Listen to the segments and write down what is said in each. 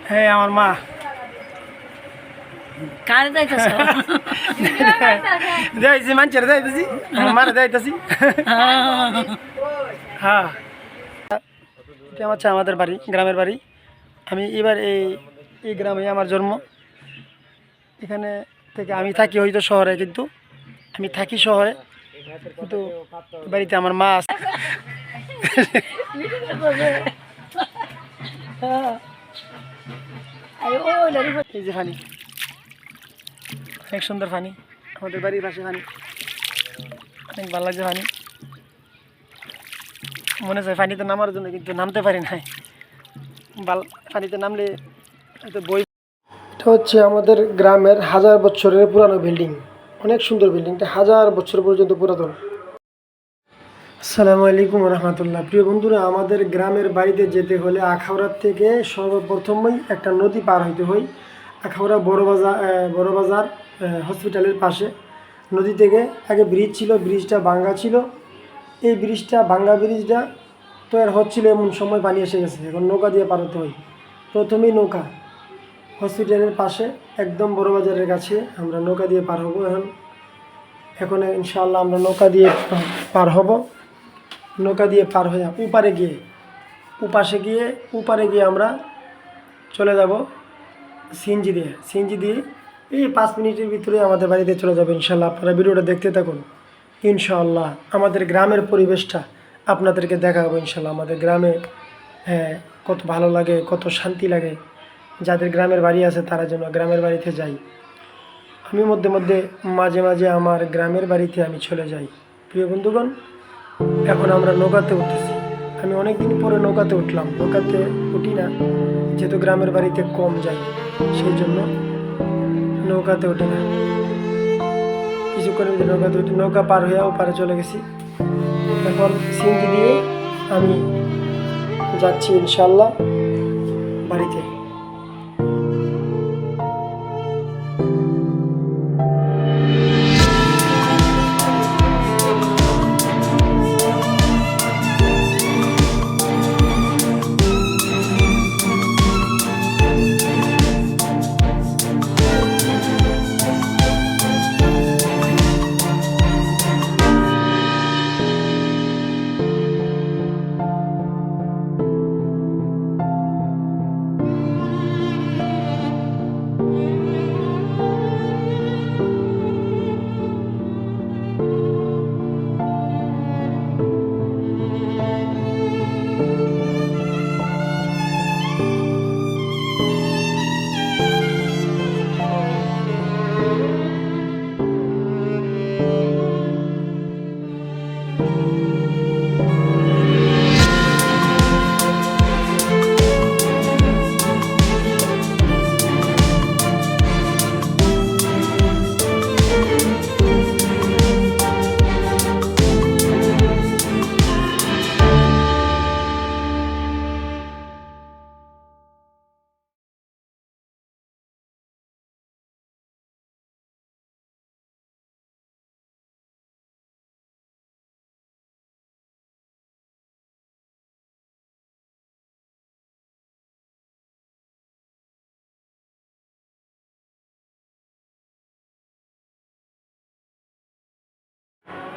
হ্যাঁ আমার মা। কারে যাইতেছ? যাইছি মানুষের যাইতেছি, আমার মারে যাইতেছি। হ্যাঁ এটা হচ্ছে আমাদের বাড়ি, গ্রামের বাড়ি। আমি এবার এই গ্রামে আমার জন্ম। এখানে থেকে আমি থাকি হয়তো শহরে, কিন্তু আমি থাকি শহরে, কিন্তু বাড়িতে আমার মা আছে। এই যে পানি, অনেক সুন্দর পানি, আমাদের বাড়ির পাশে পানি, অনেক ভালো লাগছে পানি। মনে চায় পানিতে নামার জন্য, কিন্তু নামতে পারি নাই। পানিতে নামলে হয়তো বই। এটা হচ্ছে আমাদের গ্রামের 1000 বছরের পুরানো বিল্ডিং। অনেক সুন্দর বিল্ডিংটা, 1000 বছর পর্যন্ত পুরাতন। আসসালামু আলাইকুম রহমতুল্লাহ। প্রিয় বন্ধুরা, আমাদের গ্রামের বাড়িতে যেতে হলে আখাউড়ার থেকে সর্বপ্রথমেই একটা নদী পার হইতে হয়। আখাউড়া বড়বাজার হসপিটালের পাশে নদী থেকে আগে ব্রিজ ছিল, ব্রিজটা ভাঙ্গা ছিল। এই ব্রিজটা ভাঙ্গা ব্রিজটা তৈরি হচ্ছিল, এমন সময় পানি এসে গেছে, এখন নৌকা দিয়ে পার হতে হয়। প্রথমেই নৌকা, হসপিটালের পাশে একদম বড়বাজারের কাছে আমরা নৌকা দিয়ে পার হব। এখন ইনশাআল্লাহ আমরা নৌকা দিয়ে পার হব। নৌকা দিয়ে পার হয়ে উপারে গিয়ে আমরা চলে যাব সিএনজি দিয়ে এই 5 মিনিটের ভিতরে আমাদের বাড়িতে চলে যাবে ইনশাআল্লাহ। আপনারা ভিডিওটা দেখতে থাকুন। ইনশাআল্লাহ আমাদের গ্রামের পরিবেশটা আপনাদেরকে দেখাবো ইনশাআল্লাহ। আমাদের গ্রামে কত ভালো লাগে, কত শান্তি লাগে। যাদের গ্রামের বাড়ি আছে তারা যেন গ্রামের বাড়িতে যাই। আমি মাঝে মাঝে আমার গ্রামের বাড়িতে আমি চলে যাই। প্রিয় বন্ধুগণ, এখন আমরা নৌকাতে উঠতেছি। আমি অনেক দিন পরে নৌকাতে উঠলাম। নৌকাতে উঠি না, যেহেতু গ্রামের বাড়িতে কম যাই, সেই জন্য নৌকাতে উঠি না। কিছুক্ষণের মধ্যে নৌকাতে উঠি, নৌকা পার হয়ে ওপারে চলে গেছি। এখন সিএনজি দিয়ে আমি যাচ্ছি ইনশাআল্লাহ বাড়িতে।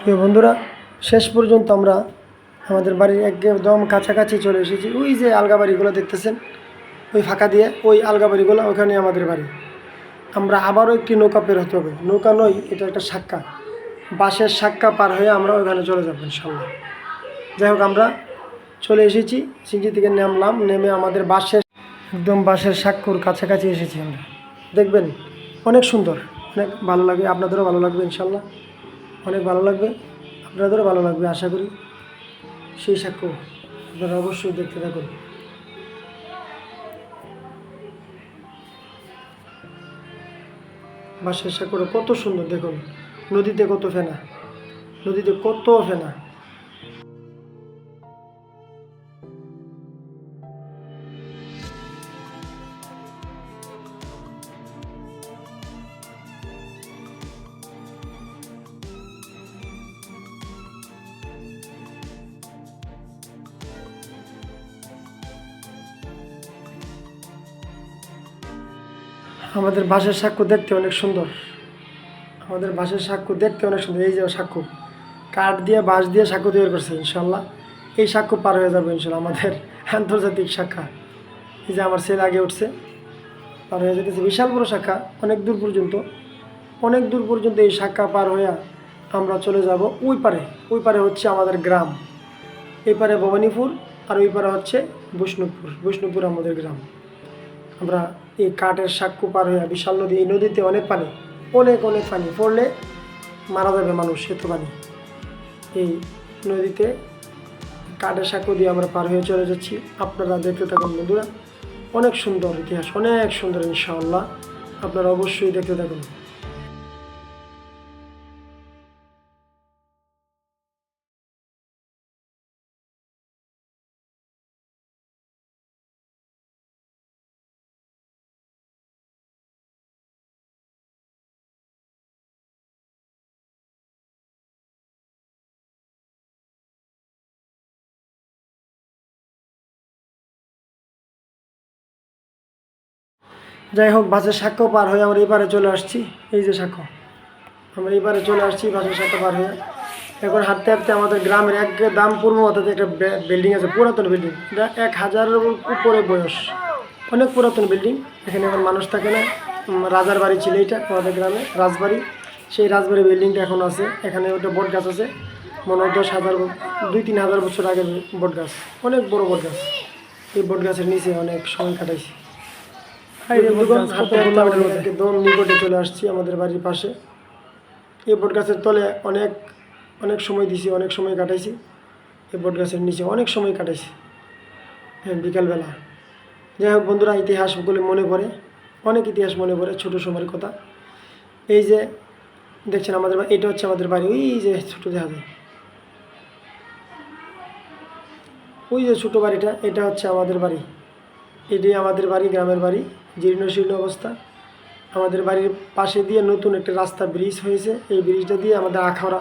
প্রিয় বন্ধুরা, শেষ পর্যন্ত আমরা আমাদের বাড়ির একদম কাছাকাছি চলে এসেছি। ওই যে আলগা বাড়িগুলো দেখতেছেন, ওই ফাঁকা দিয়ে ওই আলগা বাড়িগুলো, ওখানে আমাদের বাড়ি। আমরা আবারও একটি নৌকা পের হতে হবে। নৌকা নয়, এটা একটা সাক্কা, বাঁশের সাক্কা পার হয়ে আমরা ওখানে চলে যাবো ইনশাল্লাহ। যাই হোক, আমরা চলে এসেছি, সিঞ্জি থেকে নামলাম, নেমে আমাদের বাঁশের সাক্কুর কাছাকাছি এসেছি আমরা। দেখবেন অনেক সুন্দর, অনেক ভালো লাগবে, আপনাদেরও ভালো লাগবে ইনশাল্লাহ। অনেক ভালো লাগবে, আপনাদেরও ভালো লাগবে আশা করি। সেই সাক্ষ্য আপনারা অবশ্যই দেখতে থাকুন। বাঁশের সাক্ষ্যটা কত সুন্দর দেখুন। নদীতে কত ফেনা, নদীতে কত ফেনা। আমাদের বাঁশের সাক্ষ্য দেখতে অনেক সুন্দর। আমাদের বাঁশের সাক্ষ্য দেখতে অনেক সুন্দর। এই যে সাক্ষ্য কাঠ দিয়ে বাঁশ দিয়ে সাক্ষ্য তৈরি করছে। ইনশাল্লাহ এই সাক্ষ্য পার হয়ে যাবে ইনশাল্লাহ আমাদের আন্তর্জাতিক শাখা। এই যে আমার ছেলে আগে উঠছে, পার হয়ে যেতেছে। বিশাল বড় শাখা, অনেক দূর পর্যন্ত, অনেক দূর পর্যন্ত এই শাখা পার হইয়া আমরা চলে যাব ওই পারে। ওই পারে হচ্ছে আমাদের গ্রাম, এই পারে ভবানীপুর, আর ওই পারে হচ্ছে বৈষ্ণবপুর। বৈষ্ণবপুর আমাদের গ্রাম। আমরা এই কাঠের সাক্ষ্য পার হইয়া বিশাল নদী, এই নদীতে অনেক পানি, অনেক অনেক পানি, পড়লে মারা যাবে মানুষ এত পানি। এই নদীতে কাঠের সাক্ষ্য দিয়ে আমরা পার হয়ে চলে যাচ্ছি। আপনারা দেখতে থাকুন বন্ধুরা, অনেক সুন্দর ইতিহাস, অনেক সুন্দর ইনশাআল্লাহ। আপনারা অবশ্যই দেখতে থাকুন। যাই হোক, বাসের সাক্ষ্য পার হয়ে আমরা এই পারে চলে আসছি। এই যে সাক্ষ্য, আমরা এই পারে চলে আসছি বাসের সাক্ষ্য পার হয়ে। এখন হাঁটতে হাঁটতে আমাদের গ্রামের একদম পূর্ব মাথাতে একটা বিল্ডিং আছে, পুরাতন বিল্ডিং। এটা 1000-এর উপরে বয়স, অনেক পুরাতন বিল্ডিং। এখানে এখন মানুষ থাকে না। রাজার বাড়ি ছিল এইটা আমাদের গ্রামে, রাজবাড়ি। সেই রাজবাড়ি বিল্ডিংটা এখন আছে। এখানে একটা বট গাছ আছে, মনে হয় 10,000 2-3 হাজার বছর আগের বট গাছ, অনেক বড় বট গাছ। এই বট গাছের নিচে অনেক সময় কাটাইছি। একদম নিকটে চলে আসছি আমাদের বাড়ির পাশে। এই বট গাছের তলে অনেক অনেক সময় দিছি, অনেক সময় কাটাইছি। এই বট গাছের নিচে অনেক সময় কাটাইছি, হ্যাঁ, বিকালবেলা। যাই হোক বন্ধুরা, ইতিহাসগুলো মনে পড়ে, অনেক ইতিহাস মনে পড়ে, ছোটো সময়ের কথা। এই যে দেখছেন আমাদের বাড়ি, এটা হচ্ছে আমাদের বাড়ি। ওই যে ছোটো দেখা যায়, ওই যে ছোটো বাড়িটা, এটা হচ্ছে আমাদের বাড়ি। এটাই আমাদের বাড়ি, গ্রামের বাড়ি, জীর্ণ শীর্ণ অবস্থা। আমাদের বাড়ির পাশে দিয়ে নতুন একটা রাস্তা, ব্রিজ হয়েছে। এই ব্রিজটা দিয়ে আমাদের আখাউড়া,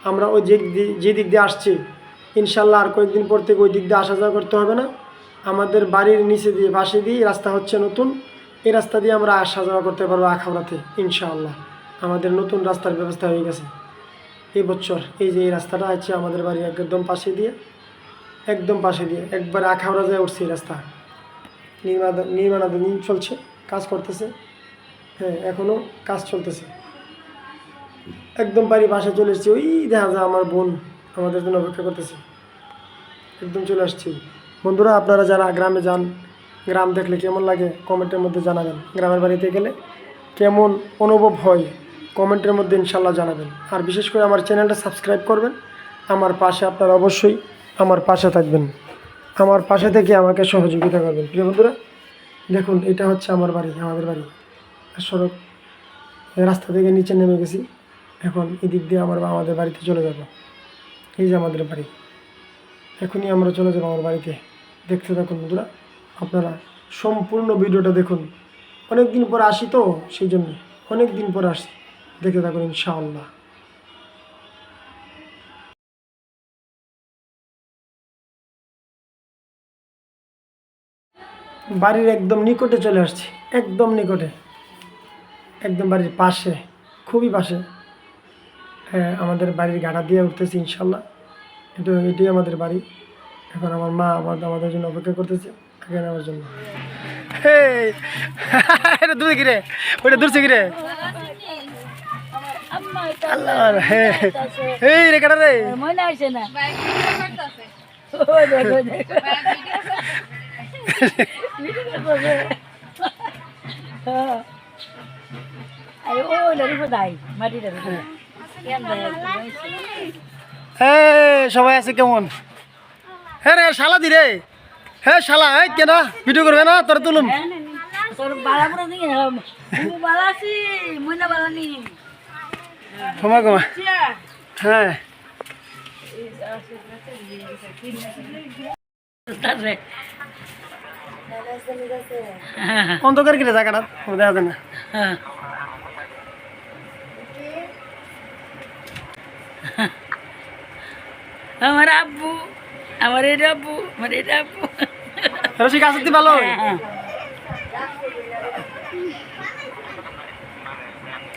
আমরা ওই যে দিক দিয়ে আসছি, ইনশাল্লাহ আর কয়েকদিন পর থেকে ওই দিক দিয়ে আসা যাওয়া করতে হবে না। আমাদের বাড়ির নিচে দিয়ে পাশে দিয়ে রাস্তা হচ্ছে নতুন, এই রাস্তা দিয়ে আমরা আসা যাওয়া করতে পারবো আখাউড়াতে ইনশাআল্লাহ। আমাদের নতুন রাস্তার ব্যবস্থা হয়ে গেছে এই বছর। এই যে এই রাস্তাটা আছে আমাদের বাড়ির একদম পাশে দিয়ে, একদম পাশে দিয়ে একবার আখাউড়া যায় উঠছে। এই রাস্তা নির্মাণাধীন চলছে, কাজ করতেছে, হ্যাঁ, এখনও কাজ চলতেছে। একদম বাড়ি বাসায় চলে এসেছি। ওই দেখা যায় আমার বোন আমাদের জন্য অপেক্ষা করতেছে। একদম চলে আসছি। বন্ধুরা, আপনারা যারা গ্রামে যান, গ্রাম দেখলে কেমন লাগে কমেন্টের মধ্যে জানাবেন। গ্রামের বাড়িতে গেলে কেমন অনুভব হয় কমেন্টের মধ্যে ইনশাল্লাহ জানাবেন। আর বিশেষ করে আমার চ্যানেলটা সাবস্ক্রাইব করবেন। আমার পাশে আপনারা অবশ্যই আমার পাশে থাকবেন, আমার পাশে থেকে আমাকে সহযোগিতা করবেন। প্রিয় বন্ধুরা, দেখুন এটা হচ্ছে আমার বাড়ি, আমাদের বাড়ি। সড়ক রাস্তা থেকে নিচে নেমে গেছি, এখন এদিক দিয়ে আমাদের বাড়িতে চলে যাব। এই যে আমাদের বাড়ি, এখনই আমরা চলে যাব আমার বাড়িতে। দেখতে থাকুন বন্ধুরা, আপনারা সম্পূর্ণ ভিডিওটা দেখুন। অনেক দিন পর আসি তো, সেই জন্য অনেক দিন পর আসি। দেখতে থাকুন ইনশাআল্লাহ। বাড়ির একদম নিকটে চলে আসছি, একদম নিকটে, একদম বাড়ির পাশে, খুবই পাশে। হ্যাঁ, আমাদের বাড়ির গাড়া দিয়ে উঠতেছি ইনশাল্লাহ। এটাই আমাদের বাড়ি। এখন আমার মা আমাদের জন্য অপেক্ষা করতেছে আগে নেওয়ার জন্য। এটা দূরে গিরে, ওইটা দূরছে গিরে। আল্লাহ, হ্যাঁ, এই রে কাটা রে, মনে আসে না। সবাই আছে কেমন? হ্যাঁ রে শালা দি রে, হ্যাঁ শালা, এই কেন ভিডিও করবে না তোর তুলুম? সময় কমা, হ্যাঁ অন্ধকার কিনে জায়গাটা দেখা যায় না। আমার আব্বু, আমার এটা আব্বু, আমার এটা আব্বু। রসিক আসতে ভালো।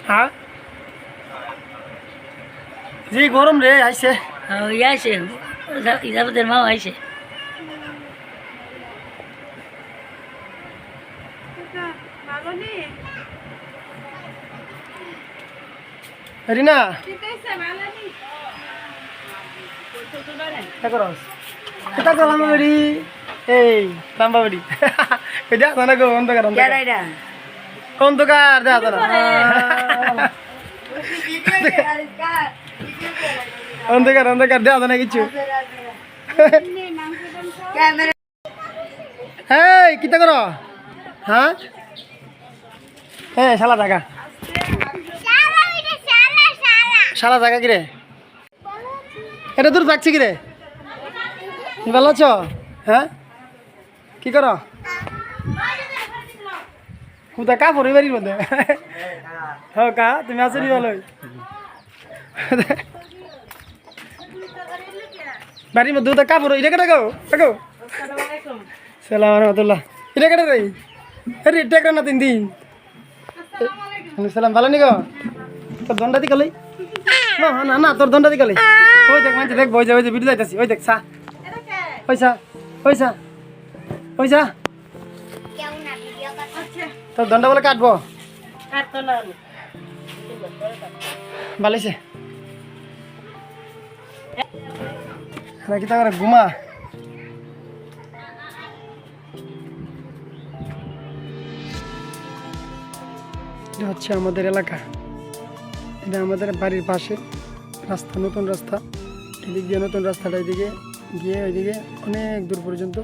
হ্যাঁ যে গরম রে আইছে ইয়ে আছে ইজাবতের মাও আইছে রিনা এটা করলাম বেড়ি এই লাম্বা বেড়ি এটা জানা গো অন্ধকার অন্ধকার দেখা জানা অন্ধকার অন্ধকার দেখা জানা কিছু এই কিতা করো হ্যাঁ হ্যাঁ শালা জায়গা শালা জায়গা কিরে এটা দূর থাকছি কিরে ভালো আছো হ্যাঁ কি করো হুদা কা পরে বাড়ির মধ্যে হ্যাঁ কা তুমি আছো নি ভালোই বাড়ির মধ্যে হুদা কা পরে এটা কেটে গো দেখো সালাম রহমতুল্লাহ এটা কেটে রে আরে টেক না 3 দিন সালাম ভালো নি গো তোর দণ্ডা দি কলাই না না না তোর দণ্ডা দি কলাই ওই দেখ মানে দেখ বই যাবে ভিডিও যাইতাছি ওই দেখ সা পয়সা পয়সা পয়সা তোর দণ্ডা বলে কাটবো ভালোইছে নাকি তা করে ঘুমা এটা হচ্ছে আমাদের এলাকা এটা আমাদের বাড়ির পাশে রাস্তা নতুন রাস্তা এদিক দিয়ে নতুন রাস্তাটা এদিকে গিয়ে ওইদিকে অনেক দূর পর্যন্ত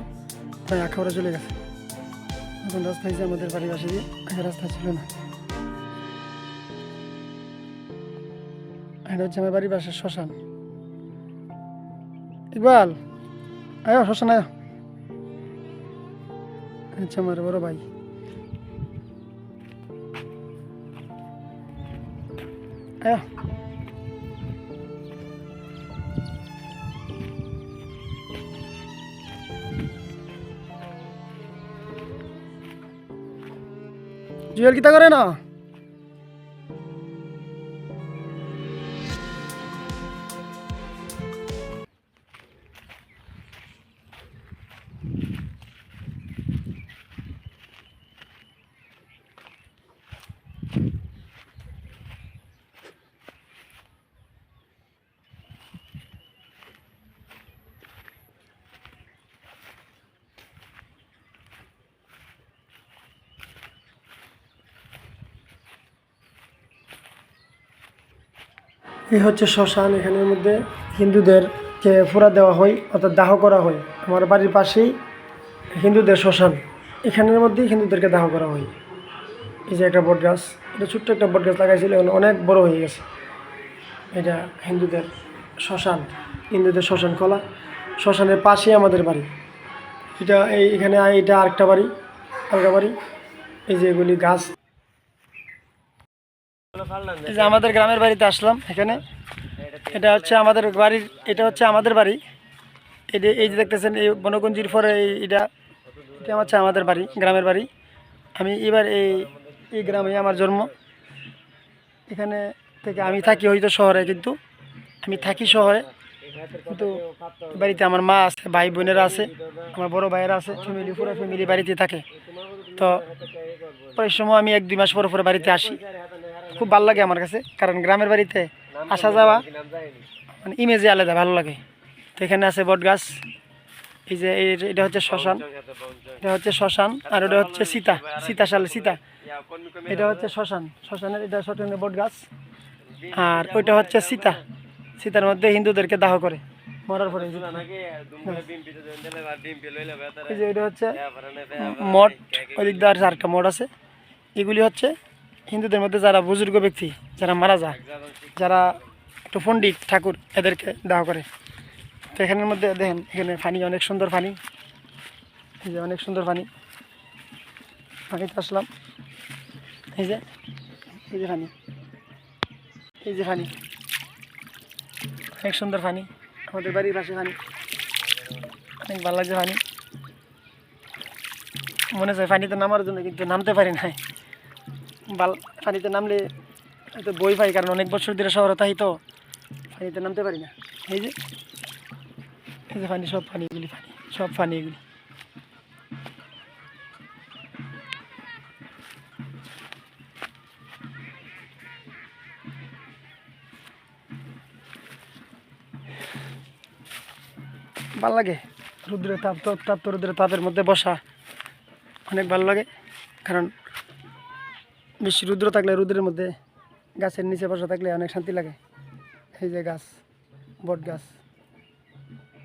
প্রায় আখাউড়া চলে গেছে নতুন রাস্তা হয়েছে আমাদের বাড়ির পাশে দিয়ে আগে রাস্তা ছিল না এটা হচ্ছে আমার বাড়ির পাশে শ্মশান ইকবাল আয়ো শ্মশান আয়ো আচ্ছা আমার বড় ভাই আয়ো জুয়েল কিতা করে না এই হচ্ছে শ্মশান এখানের মধ্যে হিন্দুদেরকে ফুরা দেওয়া হয় অর্থাৎ দাহ করা হয় আমার বাড়ির পাশেই হিন্দুদের শ্মশান এখানের মধ্যেই হিন্দুদেরকে দাহ করা হয় এই যে একটা বট গাছ এটা ছোট্ট একটা বট গাছ লাগাইছিল এখন অনেক বড় হয়ে গেছে এটা হিন্দুদের শ্মশান খোলা শ্মশানের পাশেই আমাদের বাড়ি এটা এখানে এটা আরেকটা বাড়ি আলগা বাড়ি এই যে এগুলি গাছ এই যে আমাদের গ্রামের বাড়িতে আসলাম এখানে এটা হচ্ছে আমাদের বাড়ির এটা হচ্ছে আমাদের বাড়ি এই যে দেখতেছেন এই বনগঞ্জির পরে এটা হচ্ছে আমাদের বাড়ি গ্রামের বাড়ি আমি এবার এই গ্রামে আমার জন্ম এখানে থেকে আমি থাকি হয়তো শহরে কিন্তু আমি থাকি শহরে কিন্তু বাড়িতে আমার মা আছে ভাই বোনেরা আছে আমার বড় ভাইয়েরা আছে পুরো ফ্যামিলি বাড়িতে থাকে তো প্রায় সময় আমি 1-2 মাস পরে বাড়িতে আসি খুব ভালো লাগে আমার কাছে কারণ গ্রামের বাড়িতে আসা যাওয়া মানে ইমেজে আলাদা ভালো লাগে তো এখানে আছে বট গাছ এই যে এটা হচ্ছে শ্মশান আর ওটা হচ্ছে সীতা এটা হচ্ছে শ্মশানের এটা শ্মশানের বট গাছ আর ওইটা হচ্ছে সীতার মধ্যে হিন্দুদেরকে দাহ করে মরার পরে এই যে এটা হচ্ছে মঠ ওই দিক দিয়ে আরেকটা মঠ আছে এগুলি হচ্ছে হিন্দুদের মধ্যে যারা বুজুর্গ ব্যক্তি যারা মারা যায় যারা একটু পণ্ডিত ঠাকুর এদেরকে দাহ করে তো এখানের মধ্যে দেখেন এখানে পানি অনেক সুন্দর পানি এই যে অনেক সুন্দর পানিতে আসলাম এই যে পানি অনেক সুন্দর পানি আমাদের বাড়ির পাশে পানি অনেক ভালো লাগছে পানি মনে চায় পানিতে নামার জন্য কিন্তু নামতে পারি না পানিতে নামলে তো বই পাই, কারণ অনেক বছর ধরে শহরে তাই তো পানিতে নামতে পারি না। এই যে পানি, সব পানি, এগুলি পানি, সব পানি এগুলি। ভাল লাগে রুদ্রের তাপ, তাপ রুদ্রের তাপের মধ্যে বসা অনেক ভালো লাগে, কারণ বেশি রুদ্র থাকলে রুদ্রের মধ্যে গাছের নিচে বসা থাকলে অনেক শান্তি লাগে। এই যে গাছ, বট গাছ,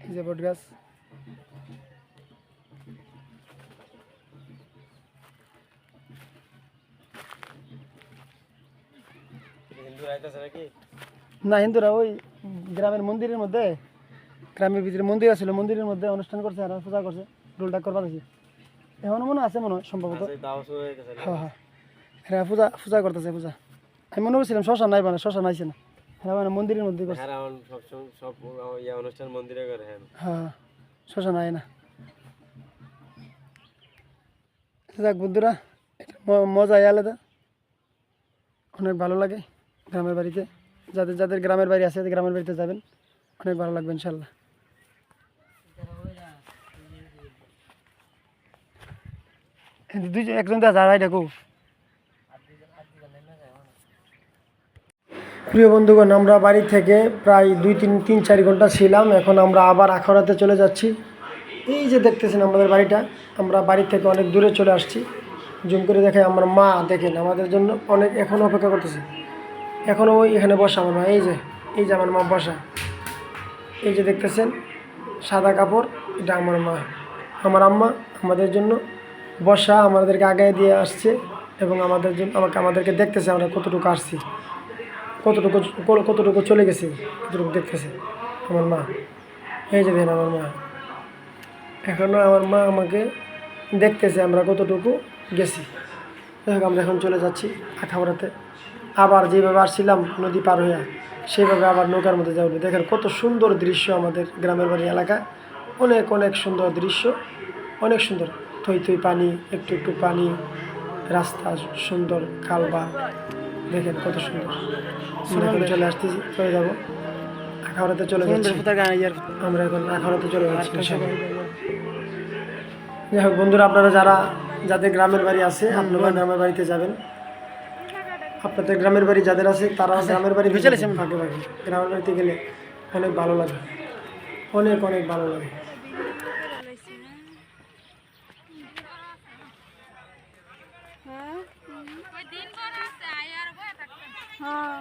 এই যে বট গাছ। না, হিন্দুরা ওই গ্রামের মন্দিরের মধ্যে, গ্রামের ভিতরে মন্দির আছিল, মন্দিরের মধ্যে অনুষ্ঠান করছে আর পূজা করছে, ডোলডাক করবার আছে। এখনো মনে আছে, মনে হয় সম্ভবত। হ্যাঁ হ্যাঁ, হ্যাঁ পূজা পূজা করতেছে, পূজা। আমি মনে করছিলাম শ্মশান নাই, মানে শ্মশান আইছে না, হ্যাঁ মানে মন্দিরের মধ্যে করছে। হ্যাঁ, শ্মশান আয় না। যাক বন্ধুরা, মজাই আলাদা, অনেক ভালো লাগে গ্রামের বাড়িতে। যাদের যাদের গ্রামের বাড়ি আছে, গ্রামের বাড়িতে যাবেন, অনেক ভালো লাগবে ইনশাল্লাহ। একজন যারাই দেখো। প্রিয় বন্ধুগণ, আমরা বাড়ি থেকে প্রায় 2-3-4 ঘন্টা ছিলাম। এখন আমরা আবার আখাউড়াতে চলে যাচ্ছি। এই যে দেখতেছেন আমাদের বাড়িটা, আমরা বাড়ি থেকে অনেক দূরে চলে আসছি। জুম করে দেখে আমার মা, দেখেন আমাদের জন্য অনেক এখনও অপেক্ষা করতেছে। এখনও ওই এখানে বসা আমার মা, এই যে আমার মা বসা, এই যে দেখতেছেন সাদা কাপড়, এটা আমার মা। আমার আম্মা আমাদের জন্য বসা, আমাদেরকে আগায় দিয়ে আসছে এবং আমাদের জন্য আমাদেরকে দেখতেছে আমরা কতটুকু আসছি, কতটুকু চলে গেছি, কতটুকু দেখতেছে আমার মা। এই যে দেখেন আমার মা, এখনও আমার মা আমাকে দেখতেছে আমরা কতটুকু গেছি। দেখো আমরা এখন চলে যাচ্ছি আখাউড়াতে। আবার যেভাবে আসছিলাম নদী পার হইয়া, সেভাবে আবার নৌকার মধ্যে যাবো। দেখেন কত সুন্দর দৃশ্য আমাদের গ্রামের বাড়ি এলাকা, অনেক অনেক সুন্দর দৃশ্য, অনেক সুন্দর। থই থই পানি, একটু একটু পানি, রাস্তা সুন্দর, খালবা, দেখেন কত সুন্দর। আমরা এখন চলে আসতেছি, চলে যাবো আখাউড়াতে, চলে যাচ্ছি আমরা এখন আখাউড়াতে চলে যাচ্ছি। যাই হোক বন্ধুরা, আপনারা যাদের গ্রামের বাড়ি আছে, আপনারা গ্রামের বাড়িতে যাবেন। আপনাদের গ্রামের বাড়ি যাদের আছে, তারা গ্রামের বাড়ি চলেছেন ফাঁকে ফাঁকে। গ্রামের বাড়িতে গেলে অনেক ভালো লাগে, অনেক অনেক ভালো লাগে। হ্যাঁ